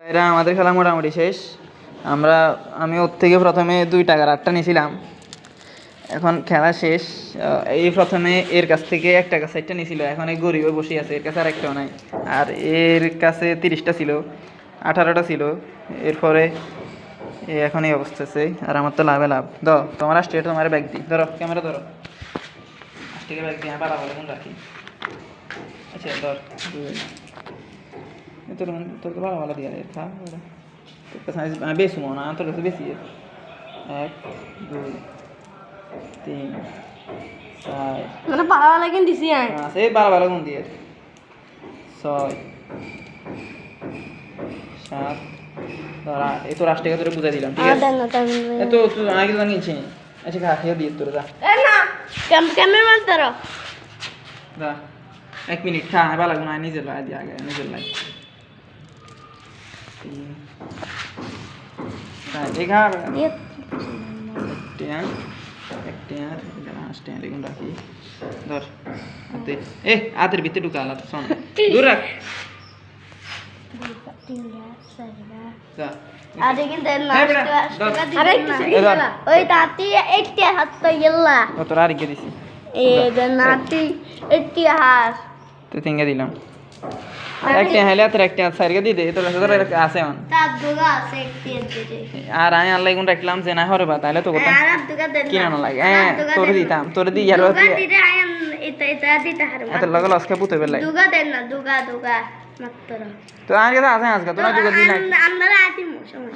এরা আমাদের খেলা মোটামুটি শেষ। আমি ওর থেকে প্রথমে 2 টাকার 8টা নিয়েছিলাম। এখন খেলা শেষ। এই প্রথমে এর কাছ থেকে 1 টাকা 60টা নিয়েছিল। এখন এই গরিবে বসে আছে, এর কাছে আর একটাও নাই। আর এর কাছে 30টা ছিল, 18টা ছিল। এরপরে এখন এই অবস্থা আছে। আর আমার তো লাভে লাভ। তোমার আসছে, তোমার ব্যাগ দিই, ধরো ক্যামেরা ধরো, আসছে ব্যাগ দিয়ে পালা বলে কোন রাখি। আচ্ছা ধর, তোর তোর তো ভালো ভালো দিয়ে খা, তোর কাছে আমি বেশি মনে না, তোর কাছে বেশি। 1 2 3 4 মানে ভালো ভালো কিন দিছি আছে, ভালো ভালো কোন দিয়ে 6 7 ধরা। এই তো রাষ্ট্রকে তোরে বুঝাই দিলাম, ঠিক আছে? এত তুই আগে তো নিয়েছিস। আচ্ছা খা, খেয়ে দিয়ে তোর যা। না ক্যামেরা মার ধরো, যা 1 মিনিট খা, ভালো লাগবে না, নিজের লাই দিয়ে আগে নিজের লাই। এই খা রাখি, ধর হাতে। হাতের ভিতরে ঢুকা আলাদ, শোন দূর রাখ। তুই তিনকে দিলাম, একটা হেলে তোর একটা সাইডে দিয়ে দে, তোর কাছে আছে এখন। আর আমি আল্লাহ গুণ রাখলাম যে না হরে বা তাহলে তো কথা কিনা না লাগে। হ্যাঁ তোর দিতাম, তোর দি আর এত লাগে লসকে পুতে বেলাই তো আগে তো আছে আজকে তোরা দুগা দিই না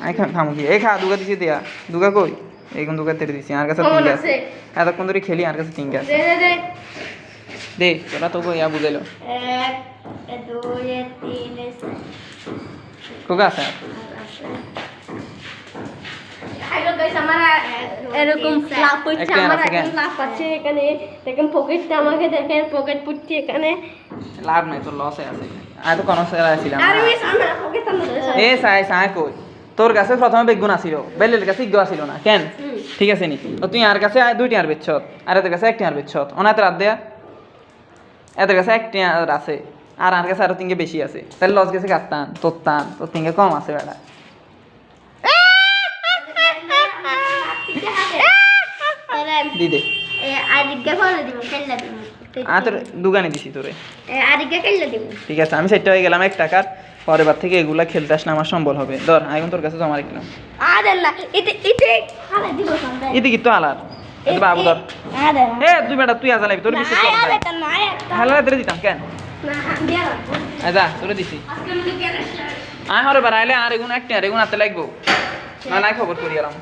আই খামু কি এই খা দুগা দিছি দিয়া দুগা কই এই কোন দুগা তেরে দিছি আর কাছে তিনটা আছে এতক্ষণ ধরে খেলি আর কাছে তিনটা আছে দে তোরা তো কই ইয়া বুঝাইলো 1 2 3 কোগা আছে এরকম লাভ হচ্ছে আমার এখন লাভ আছে এখানে দেখেন পকেটটা আমাকে দেখেন পকেট পুটছি এখানে লাভ নাই তো লসে আছে আর তো কোন সেরা ছিলাম আরে আমি সামনে পকেটটা না এ সাই কই তোর কাছে প্রথমে বেগুন আছিল বেলের কাছে ইগো আছিল না কেন ঠিক আছে নি তো তুই আর কাছে 2টি আর বেচছ আর এর কাছে 1টি আর বেচছ ওনাতে রাত দেয়া এদের কাছে 1টি আর আছে আর কাছে আরো 3কে বেশি আছে তাহলে লস গেছে কাটতাম তোর 3কে কম আছে বেটা দিদে আরিগা ফলে দিব খেললা দিব তোর দোকানে দিছি তোরে আরিগা খেললা দিব ঠিক আছে আমি সেটা হয়ে গেলাম 1 টাকার পরের বার থেকে এগুলা খেলতে আসলে আমার সম্বল হবে ধর এখন তোর কাছে জমা রাখলাম আল্লাহ এতে হালা দিব সন্ধ্যা এতে কি তো আলার এটা বাবু ধর এ তুই বেটা তুই আজা লাগবি তোর বিশ্বাস কর না এটা না একটা হালা ধরে দিতাম কেন না দিয়া আজা তোরে দিছি আজকে আমি গেলাম আয় হরে বার আইলে আর এগুন 1টি আর এগুন আতে লাগবো না নাই খবর করি আরাম